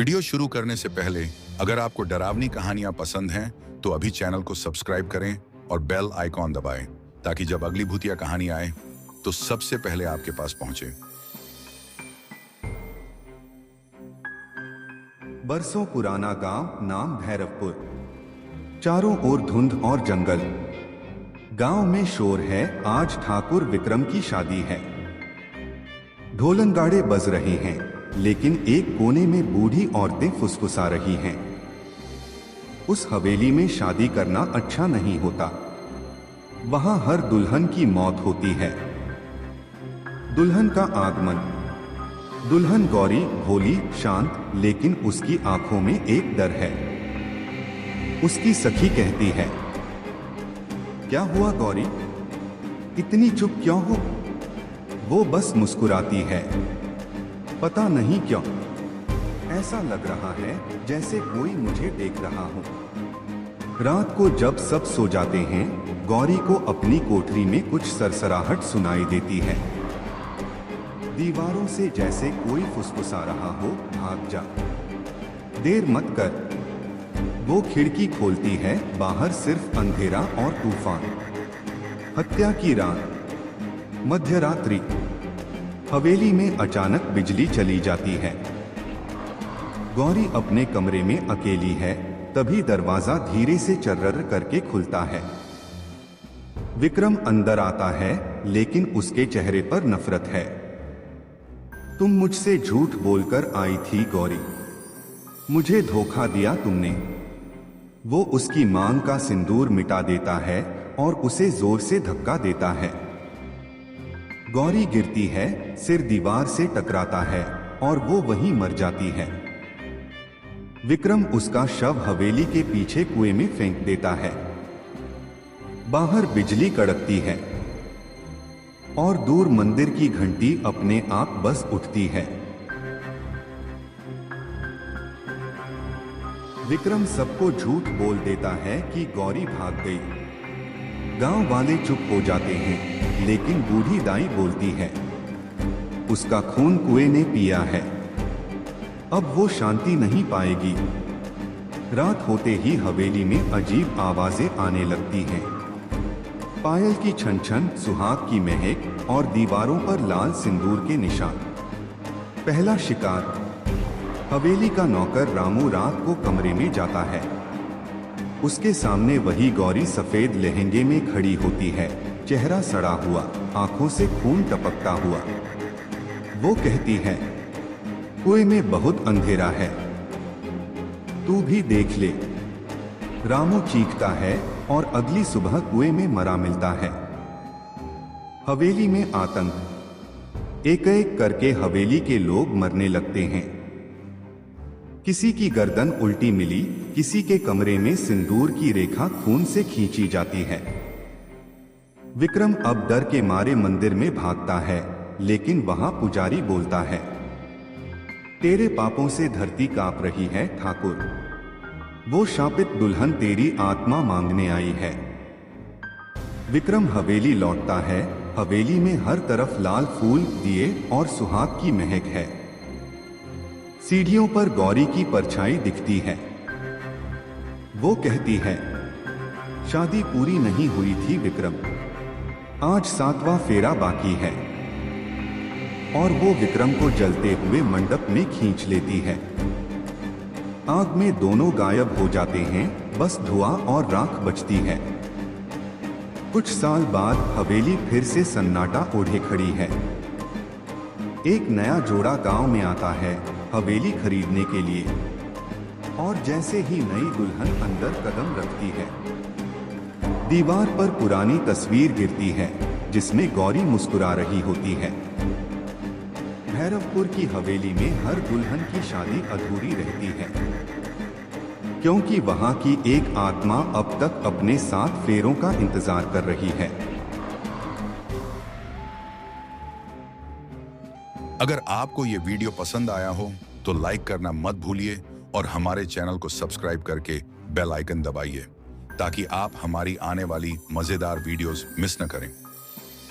Video शुरू करने से पहले अगर आपको डरावनी कहानियां पसंद हैं तो अभी चैनल को सब्सक्राइब करें और बेल आइकॉन दबाएं ताकि जब अगली भूतिया कहानी आए तो सबसे पहले आपके पास पहुंचे। बरसों पुराना गांव नाम भैरवपुर। चारों ओर धुंध और जंगल। गांव में शोर है, आज ठाकुर विक्रम की शादी है। ढोलनगाड़े बज रहे हैं, लेकिन एक कोने में बूढ़ी औरतें फुसफुसा रही हैं। उस हवेली में शादी करना अच्छा नहीं होता। वहां हर दुल्हन की मौत होती है। दुल्हन का आगमन। दुल्हन गौरी भोली शांत, लेकिन उसकी आंखों में एक डर है। उसकी सखी कहती है, क्या हुआ गौरी, इतनी चुप क्यों हो? वो बस मुस्कुराती है। पता नहीं क्यों, ऐसा लग रहा है जैसे कोई मुझे देख रहा हो। रात को जब सब सो जाते हैं, गौरी को अपनी कोठरी में कुछ सरसराहट सुनाई देती है। दीवारों से जैसे कोई फुसफुसा रहा हो, भाग जा, देर मत कर। वो खिड़की खोलती है, बाहर सिर्फ अंधेरा और तूफान। हत्या की रात, मध्यरात्रि। हवेली में अचानक बिजली चली जाती है। गौरी अपने कमरे में अकेली है, तभी दरवाजा धीरे से चर्रर करके खुलता है। विक्रम अंदर आता है, लेकिन उसके चेहरे पर नफरत है। तुम मुझसे झूठ बोलकर आई थी गौरी, मुझे धोखा दिया तुमने। वो उसकी मांग का सिंदूर मिटा देता है और उसे जोर से धक्का देता है। गौरी गिरती है, सिर दीवार से टकराता है और वो वहीं मर जाती है। विक्रम उसका शव हवेली के पीछे कुएं में फेंक देता है। बाहर बिजली कड़कती है और दूर मंदिर की घंटी अपने आप बस उठती है। विक्रम सबको झूठ बोल देता है कि गौरी भाग गई। गांव वाले चुप हो जाते हैं, लेकिन बूढ़ी दाई बोलती है, उसका खून कुएं ने पिया है, अब वो शांति नहीं पाएगी। रात होते ही हवेली में अजीब आवाजें आने लगती हैं। पायल की छन छन, सुहाग की महक और दीवारों पर लाल सिंदूर के निशान। पहला शिकार। हवेली का नौकर रामू रात को कमरे में जाता है। उसके सामने वही गौरी सफेद लहंगे में खड़ी होती है, चेहरा सड़ा हुआ, आंखों से खून टपकता हुआ। वो कहती है, कुएं में बहुत अंधेरा है, तू भी देख ले। रामू चीखता है और अगली सुबह कुएं में मरा मिलता है। हवेली में आतंक। एक एक करके हवेली के लोग मरने लगते हैं। किसी की गर्दन उल्टी मिली, किसी के कमरे में सिंदूर की रेखा खून से खींची जाती है। विक्रम अब डर के मारे मंदिर में भागता है, लेकिन वहां पुजारी बोलता है, तेरे पापों से धरती कांप रही है ठाकुर। वो शापित दुल्हन तेरी आत्मा मांगने आई है। विक्रम हवेली लौटता है। हवेली में हर तरफ लाल फूल, दिए और सुहाग की महक है। सीढ़ियों पर गौरी की परछाई दिखती है। वो कहती है, शादी पूरी नहीं हुई थी विक्रम, आज 7वां फेरा बाकी है। और वो विक्रम को जलते हुए मंडप में खींच लेती है। आग में दोनों गायब हो जाते हैं, बस धुआं और राख बचती है। कुछ साल बाद हवेली फिर से सन्नाटा ओढ़े खड़ी है। एक नया जोड़ा गांव में आता है हवेली खरीदने के लिए, और जैसे ही नई दुल्हन अंदर कदम रखती है, दीवार पर पुरानी तस्वीर गिरती है जिसमें गौरी मुस्कुरा रही होती है। भैरवपुर की हवेली में हर दुल्हन की शादी अधूरी रहती है, क्योंकि वहां की एक आत्मा अब तक अपने 7 फेरों का इंतजार कर रही है। अगर आपको ये वीडियो पसंद आया हो तो लाइक करना मत भूलिए और हमारे चैनल को सब्सक्राइब करके बेल आइकन दबाइए ताकि आप हमारी आने वाली मजेदार वीडियोस मिस न करें।